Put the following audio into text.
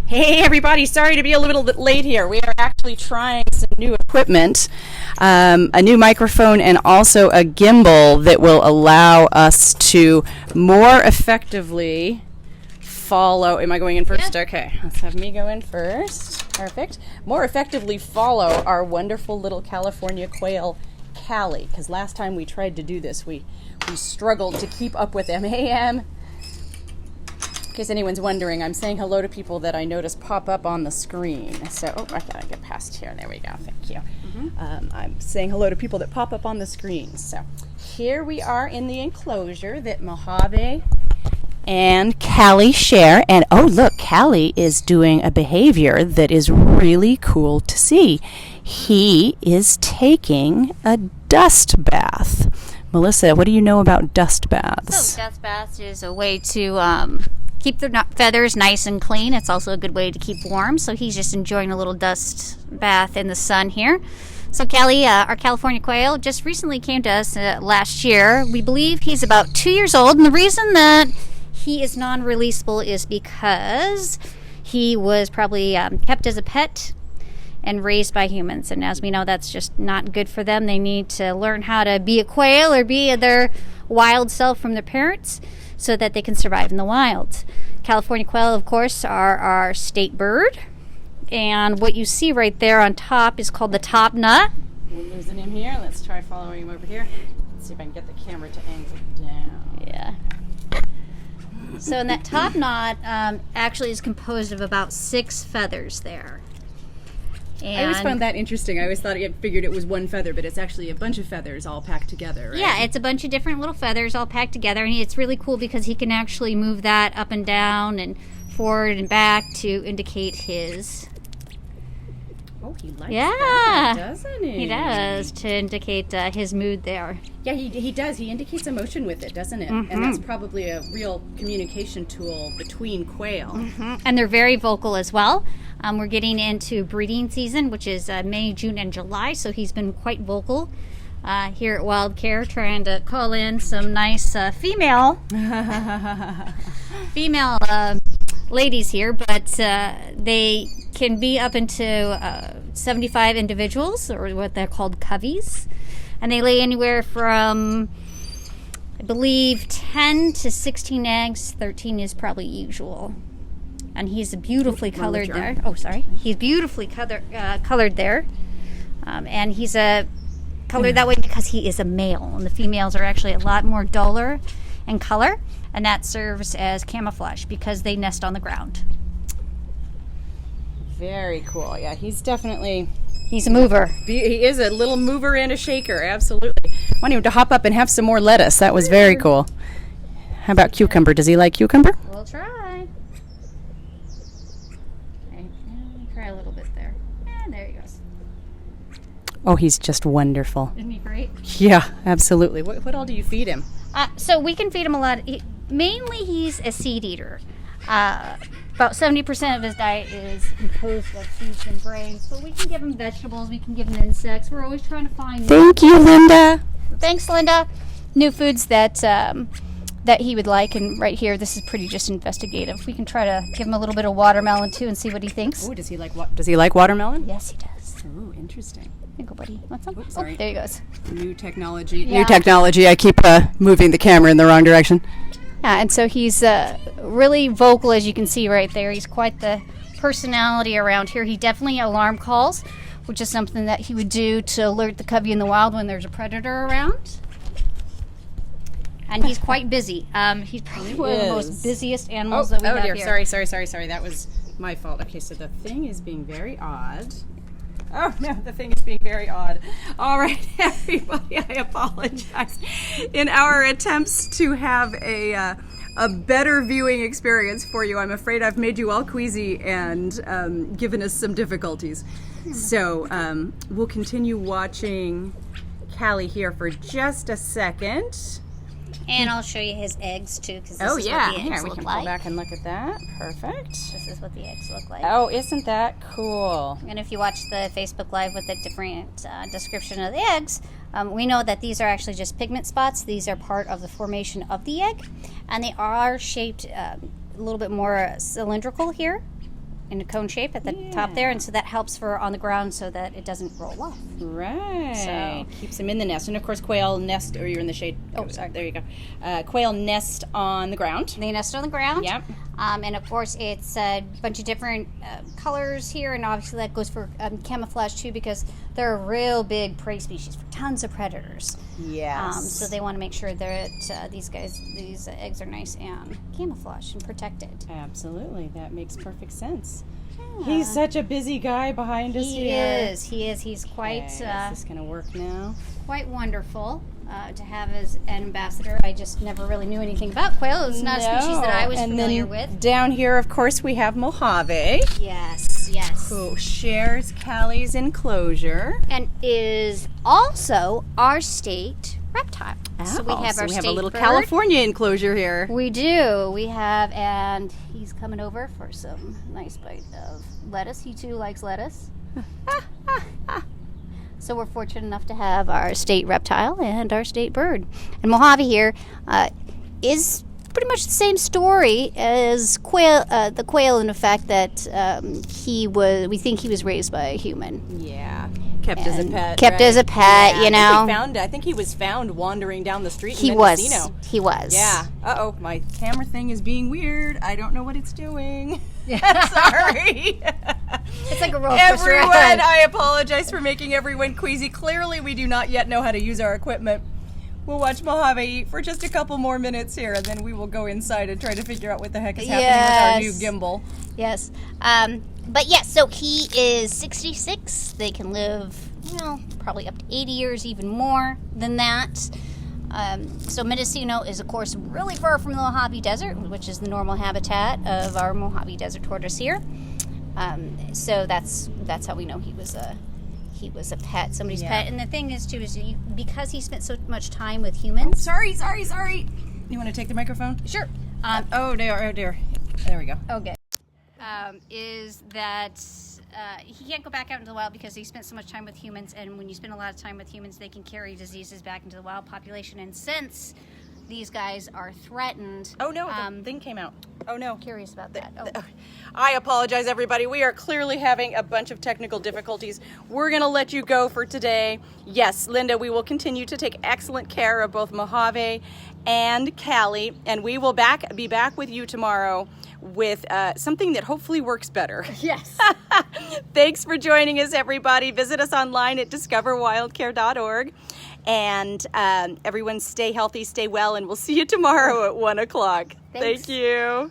Hey everybody, sorry to be a little bit late here. We are actually trying some new equipment, a new microphone and also a gimbal that will allow us to more effectively follow. Am I going in first? Yeah. Okay, let's have me go in first. Perfect. More effectively follow our wonderful little California quail, Callie, because last time we tried to do this, we struggled to keep up with them. In case anyone's wondering, I'm saying hello to people that I notice pop up on the screen. So, I gotta get past here. There we go. Thank you. I'm saying hello to people that pop up on the screen. So, here we are in the enclosure that Mojave and Callie share. And oh, look, Callie is doing a behavior that is really cool to see. He is taking a dust bath. Melissa, what do you know about dust baths? So dust bath is a way to keep their feathers nice and clean. It's also a good way to keep warm. So he's just enjoying a little dust bath in the sun here. So Callie, our California quail, just recently came to us last year. We believe he's about 2 years old. And the reason that he is non-releasable is because he was probably kept as a pet and raised by humans. And as we know, that's just not good for them. They need to learn how to be a quail or be their wild self from their parents so that they can survive in the wild. California quail, of course, are our state bird. And what you see right there on top is called the top knot. We're losing him here. Let's try following him over here. Let's see if I can get the camera to angle down. Yeah. So in that top knot actually is composed of about 6 feathers there. And I always found that interesting. I always figured it was one feather, but it's actually a bunch of feathers all packed together, right? Yeah, it's a bunch of different little feathers all packed together, and it's really cool because he can actually move that up and down and forward and back to indicate his... Oh, he likes that, doesn't he? He does, to indicate his mood there. Yeah, he does. He indicates emotion with it, doesn't it? And that's probably a real communication tool between quail. And they're very vocal as well. We're getting into breeding season, which is May, June, and July, so he's been quite vocal here at Wild Care, trying to call in some nice female ladies here, but they can be up into 75 individuals, or what they're called coveys, and they lay anywhere from, I believe, 10 to 16 eggs. 13 is probably usual. And he's beautifully colored there. Oh, sorry. He's beautifully colored there. And he's colored that way because he is a male. And the females are actually a lot more duller in color. And that serves as camouflage because they nest on the ground. Very cool. Yeah, he's definitely... He's a mover. He is a little mover and a shaker, absolutely. I want him to hop up and have some more lettuce. That was very cool. How about cucumber? Does he like cucumber? We'll try. Try a little bit there. And there he goes. Oh, he's just wonderful. Isn't he great? Yeah, absolutely. What all do you feed him? So we can feed him a lot. Mainly he's a seed eater. About 70% of his diet is composed of seeds and grains. But we can give him vegetables. We can give him insects. We're always trying to find... Thank you, Linda. Thanks, Linda. New foods that he would like. And right here, this is pretty just investigative. We can try to give him a little bit of watermelon, too, and see what he thinks. Oh, does he like watermelon? Yes, he does. Oh, interesting. Here you go, buddy. Want some? Oops, sorry. Oh, there he goes. New technology. Yeah. New technology. I keep moving the camera in the wrong direction. Yeah, and so he's really vocal, as you can see right there. He's quite the personality around here. He definitely alarm calls, which is something that he would do to alert the covey in the wild when there's a predator around. And he's quite busy. He's probably one of the most busiest animals that we have dear. here. Sorry. That was my fault. Okay, so the thing is being very odd. Oh, no, the thing is being very odd. All right, everybody, I apologize. In our attempts to have a better viewing experience for you, I'm afraid I've made you all queasy and given us some difficulties. So we'll continue watching Callie here for just a second. And I'll show you his eggs, too, because this Oh, is yeah. what the eggs Here, we look can like. pull back and look at that. Perfect. This is what the eggs look like. Oh, isn't that cool? And if you watch the Facebook Live with the different description of the eggs, we know that these are actually just pigment spots. These are part of the formation of the egg. And they are shaped a little bit more cylindrical here. in a cone shape at the top there, and so that helps for on the ground so that it doesn't roll off. Right. So keeps them in the nest. And of course, quail nest, or you're in the shade. Oh, sorry. There you go. Quail nest on the ground. They nest on the ground. Yep. And of course, it's a bunch of different colors here, and obviously that goes for camouflage too, because they're a real big prey species for tons of predators. Yes. So they want to make sure that these eggs are nice and camouflaged and protected. Absolutely. That makes perfect sense. He's such a busy guy behind us here. He is. He's quite. Okay, is this going to work now? Quite wonderful to have as an ambassador. I just never really knew anything about quail. It's not a species that I was familiar with. Down here, of course, we have Mojave. Yes. Who shares Callie's enclosure. And is also our state reptile. So we have our we have state a little bird. California enclosure here. We do. We have, and he's coming over for some nice bite of lettuce. He too likes lettuce. So we're fortunate enough to have our state reptile and our state bird. And Mojave here is pretty much the same story as the quail, in the fact that we think he was raised by a human. Yeah. Kept as a pet. Kept as a pet, yeah, you know. I think he was found wandering down the street He in was. Mendocino. He was. Yeah. Uh-oh, my camera thing is being weird. I don't know what it's doing. Sorry. It's like a roller coaster Everyone, ride. I apologize for making everyone queasy. Clearly, we do not yet know how to use our equipment. We'll watch Mojave eat for just a couple more minutes here, and then we will go inside and try to figure out what the heck is happening with our new gimbal. Yes. But yes, so he is 66. They can live, probably up to 80 years, even more than that. So Mendocino is, of course, really far from the Mojave Desert, which is the normal habitat of our Mojave Desert Tortoise here. So that's how we know he was a pet, somebody's pet. And the thing is, too, is because he spent so much time with humans. Sorry. You want to take the microphone? Sure. Oh dear. There we go. Okay. Is that he can't go back out into the wild because he spent so much time with humans, and when you spend a lot of time with humans, they can carry diseases back into the wild population. And since these guys are threatened... Oh no, the thing came out. Oh no. Curious about that. I apologize, everybody. We are clearly having a bunch of technical difficulties. We're going to let you go for today. Yes, Linda, we will continue to take excellent care of both Mojave and Callie, and we will be back with you tomorrow with something that hopefully works better. Yes. Thanks for joining us, everybody. Visit us online at discoverwildcare.org. And everyone stay healthy, stay well, and we'll see you tomorrow at 1 o'clock. Thanks. Thank you.